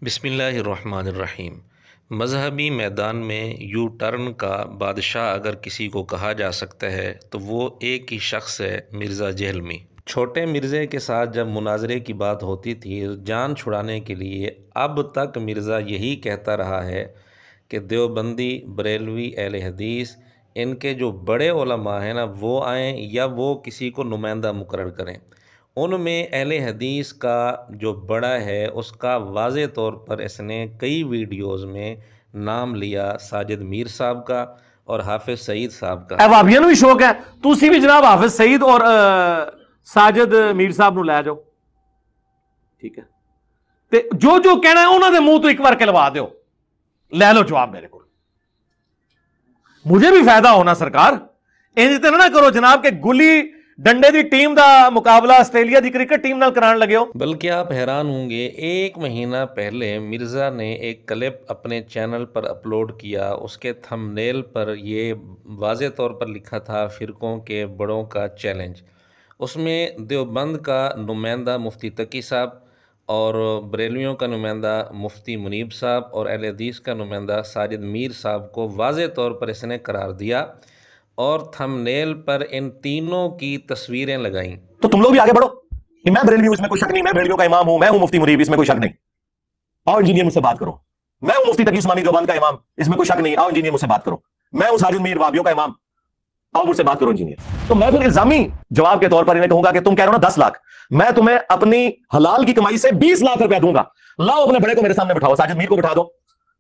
بسم اللہ الرحمن الرحیم۔ مذہبی میدان میں یو ٹرن کا بادشاہ اگر کسی کو کہا جا سکتا ہے تو وہ ایک ہی شخص ہے، مرزا جہلمی۔ چھوٹے مرزے کے ساتھ جب مناظرے کی بات ہوتی تھی جان چھڑانے کے لیے، اب تک مرزا یہی کہتا رہا ہے کہ دیوبندی، بریلوی، اہل حدیث، ان کے جو بڑے علماء ہیں نا وہ آئیں یا وہ کسی کو نمائندہ مقرر کریں۔ ان میں اہل حدیث کا جو بڑا ہے اس کا واضح طور پر اس نے کئی ویڈیوز میں نام لیا، ساجد میر صاحب کا اور حافظ سعید صاحب کا۔ وہابیاں نوں بھی شوق ہے، تسی بھی جناب حافظ سعید اور ساجد میر صاحب نو لے جاؤ، ٹھیک ہے، تے جو جو کہنا ہے انہوں نے منہ تو ایک بار کہلوا دیو، لے لو جواب میرے کو، مجھے بھی فائدہ ہونا۔ سرکار انج تے نہ کرو جناب کہ گلی ڈنڈے دی ٹیم دا مقابلہ آسٹریلیا دی کرکٹ ٹیم نال کران لگے ہو۔ بلکہ آپ حیران ہوں گے، ایک مہینہ پہلے مرزا نے ایک کلپ اپنے چینل پر اپلوڈ کیا، اس کے تھمبنیل پر یہ واضح طور پر لکھا تھا فرقوں کے بڑوں کا چیلنج۔ اس میں دیوبند کا نمائندہ مفتی تقی صاحب اور بریلویوں کا نمائندہ مفتی منیب صاحب اور اہل حدیث کا نمائندہ ساجد میر صاحب کو واضح طور پر اس نے قرار دیا اور تھمبنیل پر ان تینوں کی تصویریں لگائیں۔ تو تم لوگ بھی آگے بڑھو کہ میں بریلوی ہوں، اس میں کوئی شک نہیں، میں بریلویوں کا امام ہوں، میں ہوں مفتی منیب، اس میں کوئی شک نہیں، آؤ انجینئر مجھ سے بات کرو، میں ہوں مفتی تقی عثمانی دیوبند کا امام، اس میں کوئی شک نہیں، آؤ انجینئر مجھ سے بات کرو، میں ہوں ساجد میر وہابیوں کا امام، آؤ مجھ سے بات کرو انجینئر۔ تو میں پھر الزامی جواب کے طور پر انہیں کہوں گا کہ تم کہہ رہے ہو نا 10 لاکھ، میں تمہیں اپنی حلال کی کمائی سے 20 لاکھ روپیہ دوں گا، لاؤ اپنے بڑے کو میرے سامنے بٹھاؤ، ساجد میر کو بٹھا دو،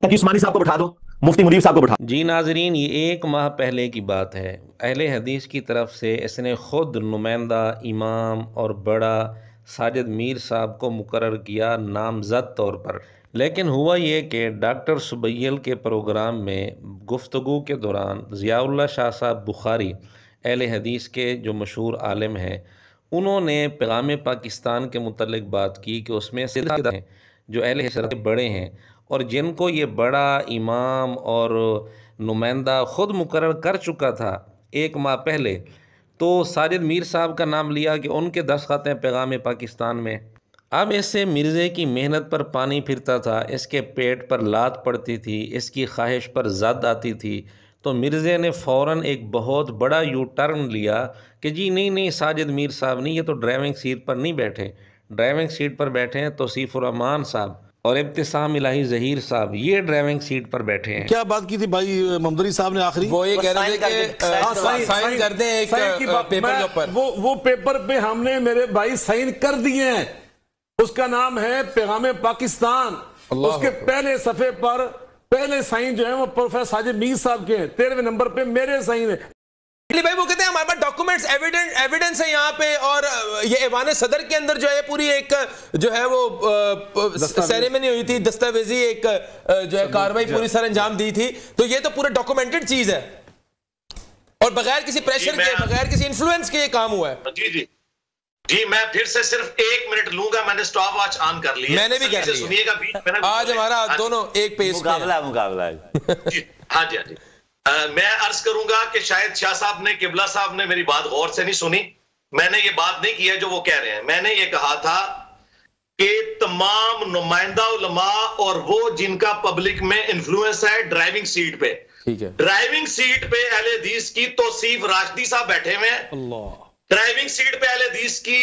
تقی عثمانی صاحب کو بٹھا دو، مفتی منیب صاحب کو بٹھا دو۔ جی ناظرین، یہ ایک ماہ پہلے کی بات ہے، اہل حدیث کی طرف سے اس نے خود نمائندہ امام اور بڑا ساجد میر صاحب کو مقرر کیا نامزد طور پر۔ لیکن ہوا یہ کہ ڈاکٹر سبیل کے پروگرام میں گفتگو کے دوران ضیاء اللہ شاہ صاحب بخاری، اہل حدیث کے جو مشہور عالم ہیں، انہوں نے پیغام پاکستان کے متعلق بات کی کہ اس میں صدق ہیں جو اہل حدیث کے بڑے ہیں اور جن کو یہ بڑا امام اور نمائندہ خود مقرر کر چکا تھا ایک ماہ پہلے، تو ساجد میر صاحب کا نام لیا کہ ان کے دستخط ہیں پیغام پاکستان میں۔ اب اس سے مرزے کی محنت پر پانی پھرتا تھا، اس کے پیٹ پر لات پڑتی تھی، اس کی خواہش پر زد آتی تھی، تو مرزے نے فوراً ایک بہت بڑا یو ٹرن لیا کہ جی نہیں ساجد میر صاحب نہیں، یہ تو ڈرائیونگ سیٹ پر نہیں بیٹھے، ڈرائیونگ سیٹ پر بیٹھے ہیں توصیف الرحمان صاحب اور ابتسام الہی ظہیر صاحب، یہ ڈرائیونگ سیٹ پر بیٹھے ہیں۔ کیا بات کی تھی بھائی محمد صاحب نے آخری؟ وہ یہ کہہ رہے تھے کہ سائن کر دیں ایک پیپر کے اوپر، وہ پیپر پہ ہم نے میرے بھائی سائن کر دیے ہیں، اس کا نام ہے پیغام پاکستان، اس کے پہلے صفحے پر پہلے سائن جو ہے وہ پروفیسر ساجد میر صاحب کے ہیں، 13ویں نمبر پہ میرے سائن ہے۔ بھائی وہ کہتے ہیں ہمارے پاس ڈاکومنٹس ایویڈنس ہے یہاں پہ، اور یہ ایوان صدر کے اندر جو ہے پوری ایک جو ہے وہ سیریمنی ہوئی تھی، دستاویزی ایک جو ہے کاروائی پوری سر انجام دی تھی، تو یہ تو پورا ڈاکومنٹڈ چیز ہے اور بغیر کسی پریشر کے، بغیر کسی انفلوئنس کے یہ کام ہوا ہے۔ جی میں پھر سے صرف 1 منٹ لوں گا، میں نے سٹاپ واچ آن کر لی ہے، میں نے بھی کر لی ہے، آج ہمارا دونوں ایک پیس پہ مقابلہ ہے۔ ہاں جی میں عرض کروں گا کہ شاید شاہ صاحب نے، قبلہ صاحب نے میری بات غور سے نہیں سنی، میں نے یہ بات نہیں کی ہے جو وہ کہہ رہے ہیں، میں نے یہ کہا تھا کہ تمام نمائندہ علماء اور وہ جن کا پبلک میں انفلوئنس ہے ڈرائیونگ سیٹ پہ، ڈرائیونگ سیٹ پہ اہل حدیث کی توصیف راشدی صاحب بیٹھے ہوئے ہیں، ڈرائیونگ سیٹ پہ اہل حدیث کی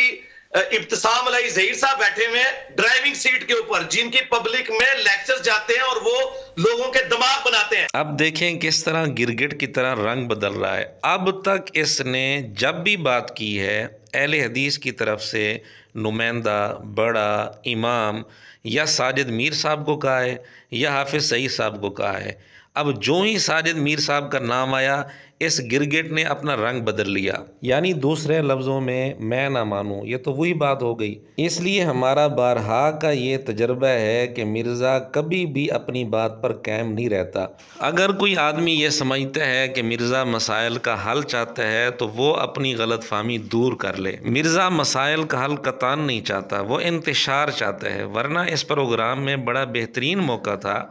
ابتسام علیہ ظہیر صاحب بیٹھے ہوئے ہیں، ڈرائیونگ سیٹ کے اوپر جن کی پبلک میں لیکچر جاتے ہیں اور وہ لوگوں کے دماغ بناتے ہیں۔ اب دیکھیں کس طرح گرگٹ کی طرح رنگ بدل رہا ہے۔ اب تک اس نے جب بھی بات کی ہے اہل حدیث کی طرف سے نمائندہ، بڑا، امام یا ساجد میر صاحب کو کہا ہے یا حافظ سعید صاحب کو کہا ہے، اب جو ہی ساجد میر صاحب کا نام آیا اس گرگٹ نے اپنا رنگ بدل لیا، یعنی دوسرے لفظوں میں نہ مانوں، یہ تو وہی بات ہو گئی۔ اس لیے ہمارا بارہا کا یہ تجربہ ہے کہ مرزا کبھی بھی اپنی بات پر قائم نہیں رہتا۔ اگر کوئی آدمی یہ سمجھتا ہے کہ مرزا مسائل کا حل چاہتا ہے تو وہ اپنی غلط فہمی دور کر لے، مرزا مسائل کا حل قطعاً نہیں چاہتا، وہ انتشار چاہتا ہے، ورنہ اس پروگرام میں بڑا بہترین موقع تھا،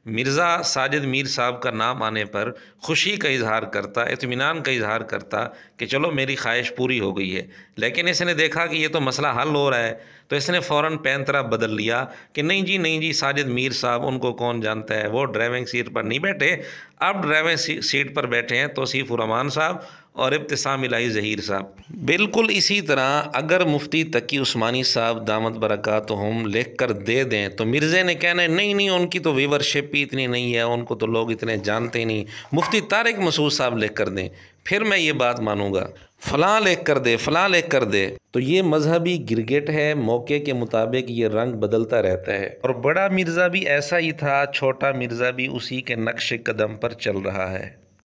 مرزا ساجد میر صاحب کا نام آنے پر خوشی کا اظہار کرتا، اطمینان کا اظہار کرتا کہ چلو میری خواہش پوری ہو گئی ہے، لیکن اس نے دیکھا کہ یہ تو مسئلہ حل ہو رہا ہے تو اس نے فوراً پینترا بدل لیا کہ نہیں جی ساجد میر صاحب ان کو کون جانتا ہے، وہ ڈرائیونگ سیٹ پر نہیں بیٹھے، اب ڈرائیونگ سیٹ پر بیٹھے ہیں توصیف الرحمان صاحب اور ابتسام الہی ظہیر صاحب۔ بالکل اسی طرح اگر مفتی تقی عثمانی صاحب دامت برکاتہم لکھ کر دے دیں تو مرزے نے کہنا ہے نہیں ان کی تو ویورشپ ہی اتنی نہیں ہے، ان کو تو لوگ اتنے جانتے نہیں، مفتی طارق مسعود صاحب لکھ کر دیں پھر میں یہ بات مانوں گا، فلاں لکھ کر دے تو یہ مذہبی گرگٹ ہے، موقع کے مطابق یہ رنگ بدلتا رہتا ہے۔ اور بڑا مرزا بھی ایسا ہی تھا، چھوٹا مرزا بھی اسی کے نقش قدم پر چل رہا ہے۔